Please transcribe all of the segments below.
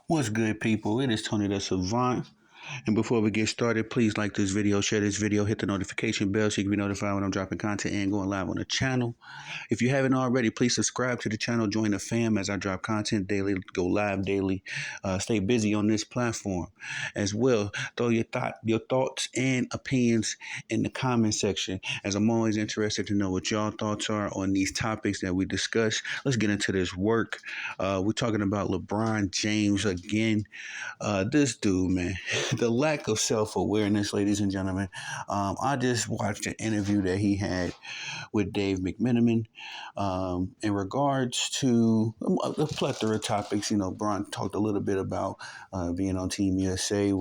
What's good, people? It is Tony the Savant. And before we get started, please like this video, share this video, hit the notification bell so you can be notified when I'm dropping content and going live on the channel. If you haven't already, please subscribe to the channel, join the fam as I drop content daily, go live daily, stay busy on this platform as well. Throw your thoughts and opinions in the comment section, as I'm always interested to know what y'all thoughts are on these topics that we discuss. Let's get into this work. We're talking about LeBron James again. This dude, man, the lack of self-awareness, ladies and gentlemen. I just watched an interview that he had with Dave McMenamin in regards to a plethora of topics. You know, Bron talked a little bit about being on Team USA.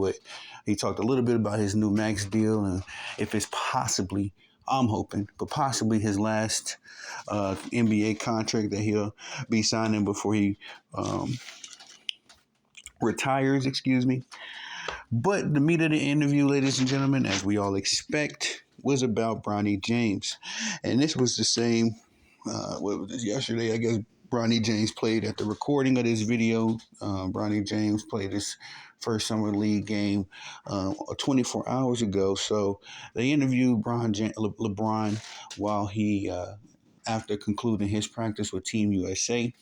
He talked a little bit about his new max deal and if it's possibly, I'm hoping, but possibly his last NBA contract that he'll be signing before he retires, excuse me. But the meat of the interview, ladies and gentlemen, as we all expect, was about Bronny James. And this was the same, what was this, yesterday, I guess. Bronny James played at the recording of this video. Bronny James played his first summer league game 24 hours ago. So they interviewed LeBron while he, after concluding his practice with Team USA.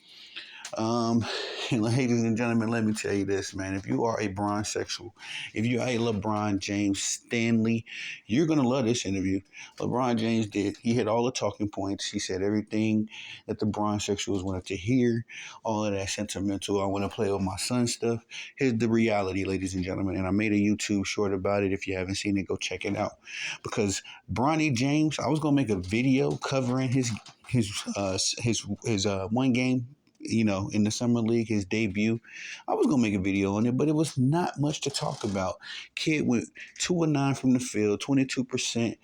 And ladies and gentlemen, let me tell you this, man. If you are a bronsexual, if you are a LeBron James Stanley, you're going to love this interview. LeBron James he hit all the talking points. He said everything that the bronsexuals wanted to hear, all of that sentimental, I want to play with my son stuff. Here's the reality, ladies and gentlemen. And I made a YouTube short about it. If you haven't seen it, go check it out. Because Bronny James, I was going to make a video covering his one game, you know, in the summer league, his debut. I was gonna make a video on it, but it was not much to talk about. Kid went 2 of 9 from the field, 22%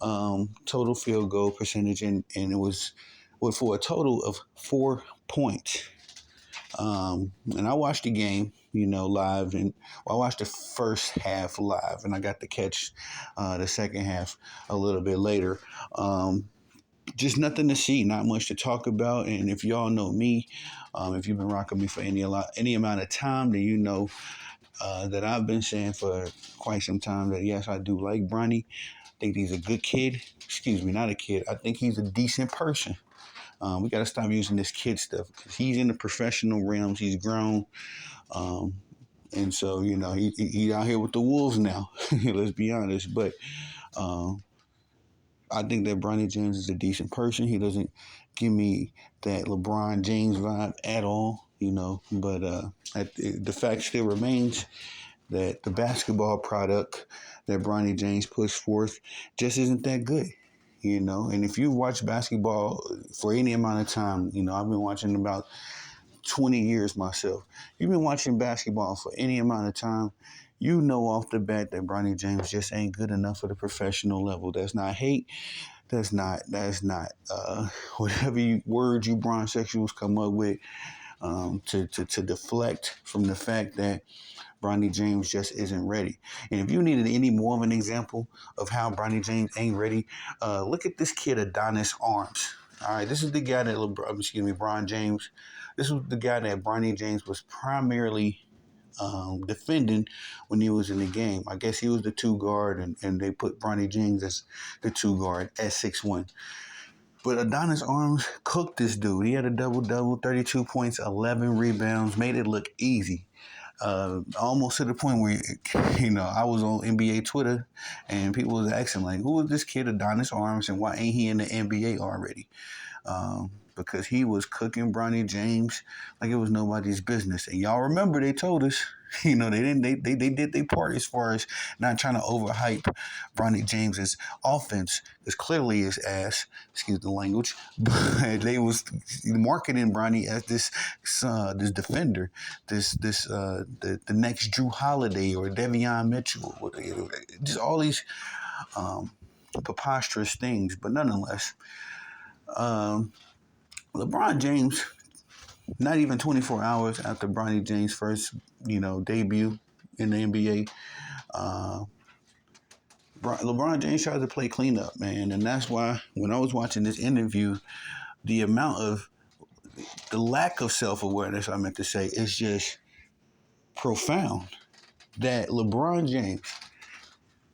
total field goal percentage, and it was for a total of 4 points. And I watched the game, you know, live, and I watched the first half live, and I got to catch the second half a little bit later. Just nothing to see, not much to talk about. And if y'all know me, if you've been rocking me for any amount of time, then you know that I've been saying for quite some time that yes, I do like Bronny. I think he's a good kid. Excuse me, not a kid. I think he's a decent person. We got to stop using this kid stuff because he's in the professional realms. He's grown. And so, you know, he out here with the wolves now. Let's be honest. But I think that Bronny James is a decent person. He doesn't give me that LeBron James vibe at all, you know. But the fact still remains that the basketball product that Bronny James puts forth just isn't that good, you know. And if you watch basketball for any amount of time, you know, I've been watching about 20 years myself. You've been watching basketball for any amount of time, you know off the bat that Bronny James just ain't good enough for the professional level. That's not hate. That's not whatever words you bronsexuals come up with to deflect from the fact that Bronny James just isn't ready. And if you needed any more of an example of how Bronny James ain't ready, look at this kid Adonis Arms. All right, this is the guy that LeBron James. This was the guy that Bronny James was primarily defending when he was in the game. I guess he was the 2 guard, and they put Bronny James as the 2 guard at 6'1". But Adonis Arms cooked this dude. He had a double-double, 32 points, 11 rebounds, made it look easy. Almost to the point where, you know, I was on NBA Twitter and people was asking, like, who is this kid Adonis Arms and why ain't he in the NBA already? Because he was cooking Bronny James like it was nobody's business. And y'all remember they told us, you know, they did their part as far as not trying to overhype Bronny James's offense, because clearly his ass, excuse the language, but they was marketing Bronny as this defender, the next Drew Holiday or Devion Mitchell, just all these preposterous things. But nonetheless, LeBron James, not even 24 hours after Bronny James' first, you know, debut in the NBA, LeBron James tried to play cleanup, man. And that's why when I was watching this interview, the lack of self-awareness, I meant to say, is just profound that LeBron James,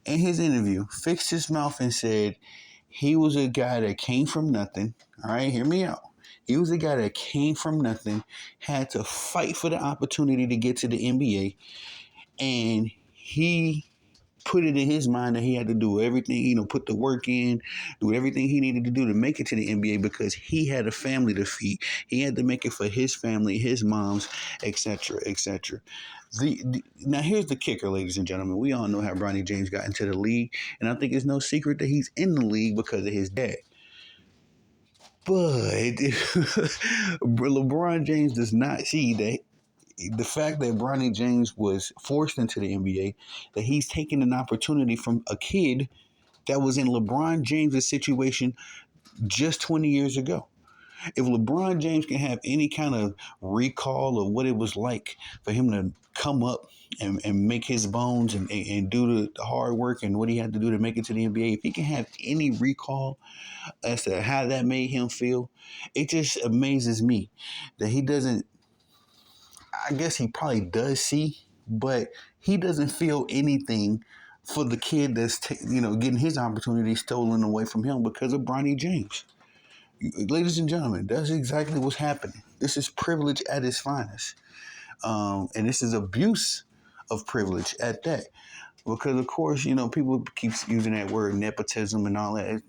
in his interview, fixed his mouth and said he was a guy that came from nothing. All right, hear me out. He was a guy that came from nothing, had to fight for the opportunity to get to the NBA, and he put it in his mind that he had to do everything, put the work in, do everything he needed to do to make it to the NBA because he had a family to feed. He had to make it for his family, his moms, etc., etc. Now here's the kicker, ladies and gentlemen. We all know how Bronny James got into the league, and I think it's no secret that he's in the league because of his dad. But LeBron James does not see that the fact that Bronny James was forced into the NBA, that he's taking an opportunity from a kid that was in LeBron James' situation just 20 years ago. If LeBron James can have any kind of recall of what it was like for him to come up and make his bones and do the hard work and what he had to do to make it to the NBA, if he can have any recall as to how that made him feel, it just amazes me that he doesn't. I guess he probably does see, but he doesn't feel anything for the kid that's getting his opportunity stolen away from him because of Bronny James. Ladies and gentlemen, that's exactly what's happening. This is privilege at its finest, and this is abuse of privilege at that. Because of course, people keep using that word nepotism and all that.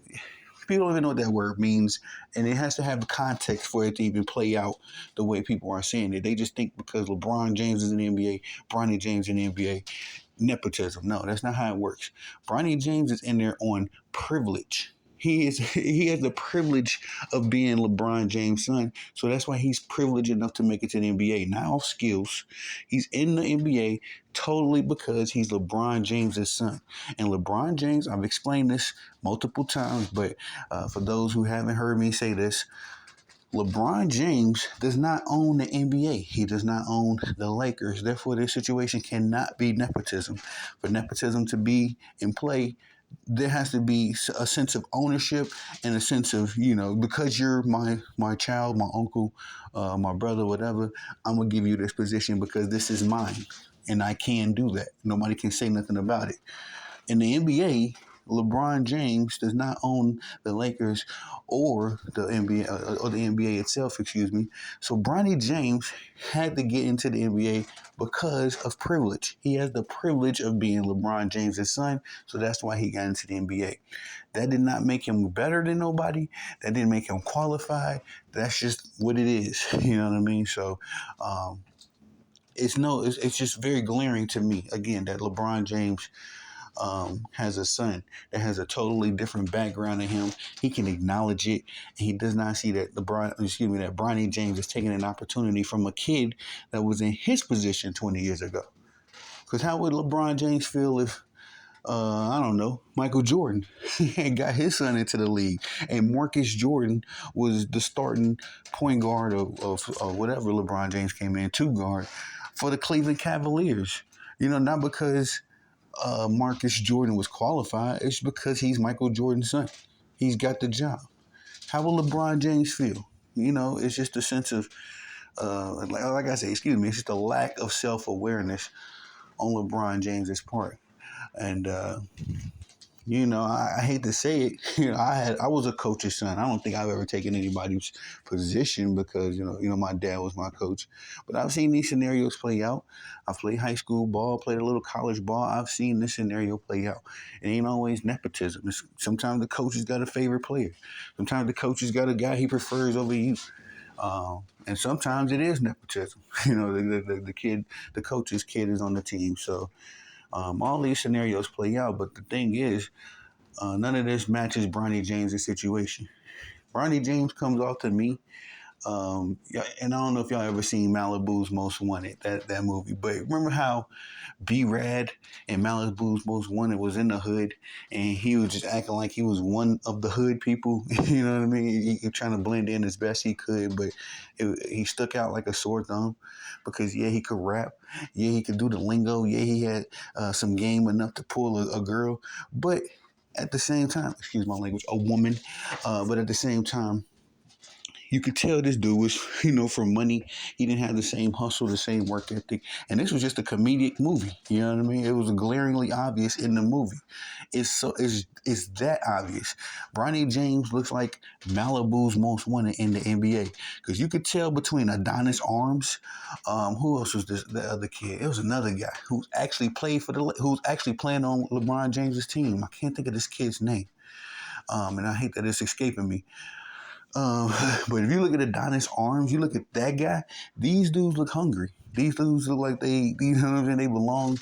People don't even know what that word means, and it has to have context for it to even play out the way people are saying it. They just think because LeBron James is in the NBA, Bronny James in the NBA, nepotism. No, that's not how it works. Bronny James is in there on privilege. He has the privilege of being LeBron James' son, so that's why he's privileged enough to make it to the NBA. Not off skills, he's in the NBA totally because he's LeBron James' son. And LeBron James, I've explained this multiple times, but for those who haven't heard me say this, LeBron James does not own the NBA. He does not own the Lakers. Therefore, this situation cannot be nepotism. For nepotism to be in play, there has to be a sense of ownership and a sense of, because you're my child, my uncle, my brother, whatever, I'm going to give you this position because this is mine. And I can do that. Nobody can say nothing about it. In the NBA, LeBron James does not own the Lakers or the NBA itself, excuse me. So Bronny James had to get into the NBA because of privilege. He has the privilege of being LeBron James' son, so that's why he got into the NBA. That did not make him better than nobody. That didn't make him qualified. That's just what it is. You know what I mean? So it's just very glaring to me, again, that LeBron James has a son that has a totally different background than him. He can acknowledge it, and he does not see that that Bronny James is taking an opportunity from a kid that was in his position 20 years ago. Because how would LeBron James feel if I don't know, Michael Jordan and got his son into the league, and Marcus Jordan was the starting point guard of whatever LeBron James came in to guard for the Cleveland Cavaliers? Not because Marcus Jordan was qualified. It's because he's Michael Jordan's son. He's got the job. How will LeBron James feel? It's just a sense of, like I say, excuse me, it's just a lack of self-awareness on LeBron James's part. And I hate to say it. I was a coach's son. I don't think I've ever taken anybody's position because my dad was my coach. But I've seen these scenarios play out. I've played high school ball, played a little college ball. I've seen this scenario play out. It ain't always nepotism. Sometimes the coach has got a favorite player. Sometimes the coach has got a guy he prefers over you. And sometimes it is nepotism. The kid, the coach's kid is on the team. So all these scenarios play out, but the thing is, none of this matches Bronny James' situation. Bronny James comes off to me, and I don't know if y'all ever seen Malibu's Most Wanted, that movie, but remember how B-Rad and Malibu's Most Wanted was in the hood, and he was just acting like he was one of the hood people. You know what I mean? He trying to blend in as best he could, but he stuck out like a sore thumb because, yeah, he could rap. Yeah, he could do the lingo. Yeah, he had some game enough to pull a girl. But at the same time, excuse my language, a woman. But at the same time, You could tell this dude was, for money. He didn't have the same hustle, the same work ethic. And this was just a comedic movie. You know what I mean? It was glaringly obvious in the movie. It's that obvious. Bronny James looks like Malibu's most wanted in the NBA. Because you could tell between Adonis Arms, who else was the other kid? It was another guy who's actually playing on LeBron James's team. I can't think of this kid's name. And I hate that it's escaping me. Um, but if you look at Adonis Arms, you look at that guy, these dudes look hungry. These dudes look like they belong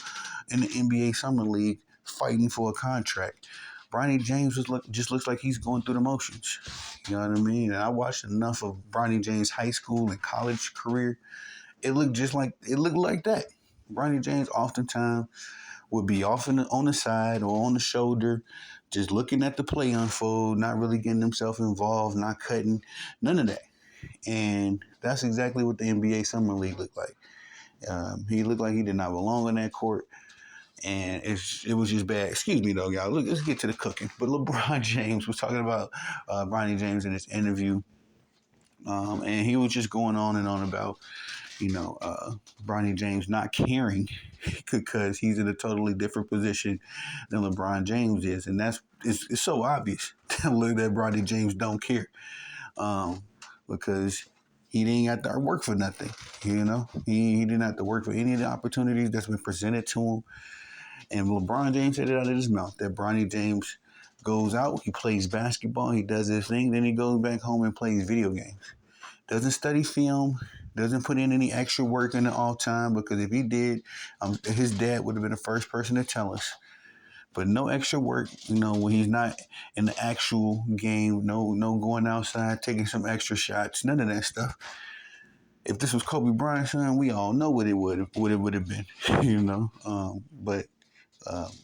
in the NBA Summer League fighting for a contract. Bronny James just looks like he's going through the motions. You know what I mean? And I watched enough of Bronny James' high school and college career. It looked like that. Bronny James oftentimes would be off on the side or on the shoulder, just looking at the play unfold, not really getting himself involved, not cutting, none of that. And that's exactly what the NBA Summer League looked like. He looked like he did not belong on that court, and it was just bad. Excuse me, though, y'all. Look, let's get to the cooking. But LeBron James was talking about Bronny James in this interview, and he was just going on and on about Bronny James not caring because he's in a totally different position than LeBron James is, and it's so obvious that Bronny James don't care, because he didn't have to work for nothing. He didn't have to work for any of the opportunities that's been presented to him. And LeBron James said it out of his mouth that Bronny James goes out, he plays basketball, he does his thing, then he goes back home and plays video games. Doesn't study film, doesn't put in any extra work in the off time, because if he did, his dad would have been the first person to tell us. But no extra work, when he's not in the actual game, no going outside, taking some extra shots, none of that stuff. If this was Kobe Bryant's son, we all know what it would have been, But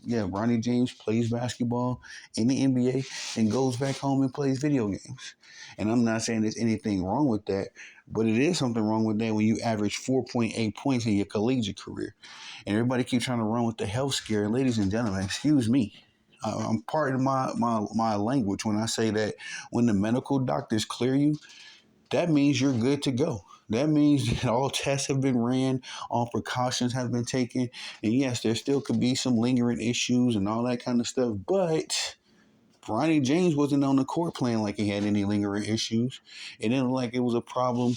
yeah, Bronny James plays basketball in the NBA and goes back home and plays video games. And I'm not saying there's anything wrong with that, but it is something wrong with that when you average 4.8 points in your collegiate career. And everybody keeps trying to run with the health scare. Ladies and gentlemen, excuse me. I'm part of my language when I say that when the medical doctors clear you, that means you're good to go. That means that all tests have been ran, all precautions have been taken. And yes, there still could be some lingering issues and all that kind of stuff. But Bronny James wasn't on the court playing like he had any lingering issues. It didn't look like it was a problem,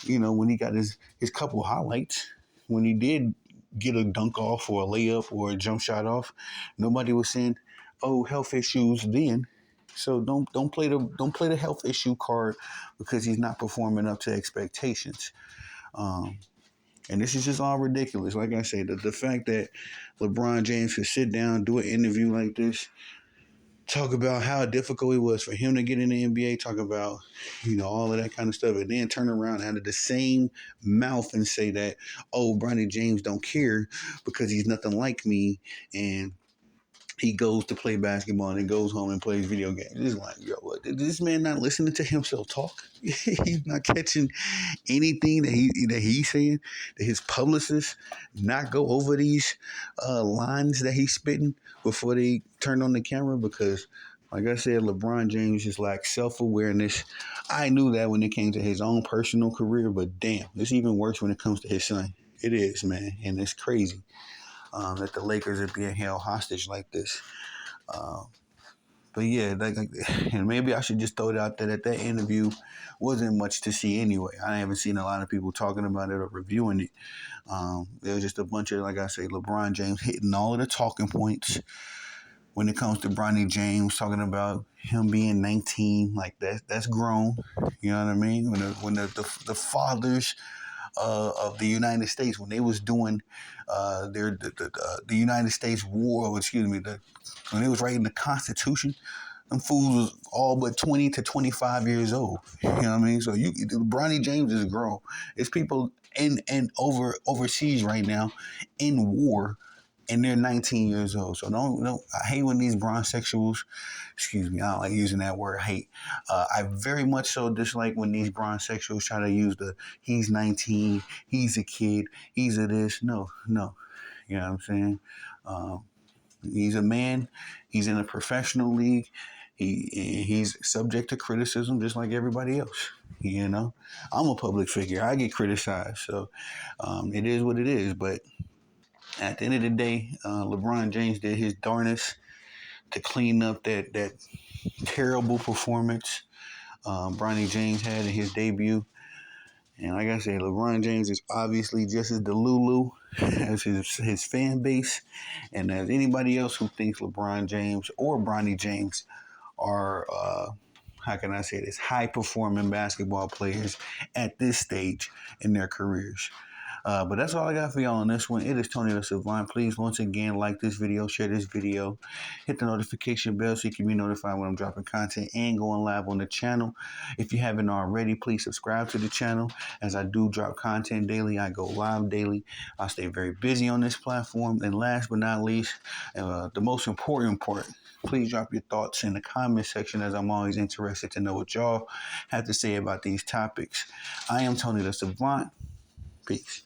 when he got his couple highlights. When he did get a dunk off or a layup or a jump shot off, nobody was saying, "Oh, health issues." Then, so don't play the health issue card because he's not performing up to expectations. Um, and this is just all ridiculous. Like I say, the fact that LeBron James could sit down, do an interview like this, talk about how difficult it was for him to get in the NBA, talk about, all of that kind of stuff, and then turn around out of the same mouth and say that, "Oh, Bronny James don't care because he's nothing like me," and he goes to play basketball and then goes home and plays video games. It's like, yo, what? Did this man not listening to himself talk? He's not catching anything that he's saying. That his publicists not go over these lines that he's spitting before they turn on the camera. Because, like I said, LeBron James just lacks self-awareness. I knew that when it came to his own personal career, but damn, it's even worse when it comes to his son. It is, man, and it's crazy. That the Lakers are being held hostage like this. Um, but yeah, and maybe I should just throw it out there that interview wasn't much to see anyway. I haven't seen a lot of people talking about it or reviewing it. There was just a bunch of, like I say, LeBron James hitting all of the talking points when it comes to Bronny James, talking about him being 19, like that's grown. You know what I mean? When the fathers of the United States, when they was doing the United States War, when they was writing the Constitution, them fools was all but 20 to 25 years old. You know what I mean? So Bronny James is grown. It's people overseas right now in war, and they're 19 years old. So don't I hate when these bronzexuals, excuse me, I don't like using that word hate. I very much so dislike when these bronzexuals try to use he's 19, he's a kid, he's a this. No. You know what I'm saying? He's a man. He's in a professional league. He's subject to criticism just like everybody else. You know, I'm a public figure. I get criticized, so it is what it is. But at the end of the day, LeBron James did his darnest to clean up that terrible performance Bronny James had in his debut. And like I said, LeBron James is obviously just as delulu as his fan base and as anybody else who thinks LeBron James or Bronny James are, how can I say this, high performing basketball players at this stage in their careers. But that's all I got for y'all on this one. It is Tony the Savant. Please, once again, like this video, share this video, hit the notification bell so you can be notified when I'm dropping content and going live on the channel. If you haven't already, please subscribe to the channel. As I do drop content daily, I go live daily. I stay very busy on this platform. And last but not least, the most important part, please drop your thoughts in the comment section, as I'm always interested to know what y'all have to say about these topics. I am Tony the Savant. Peace.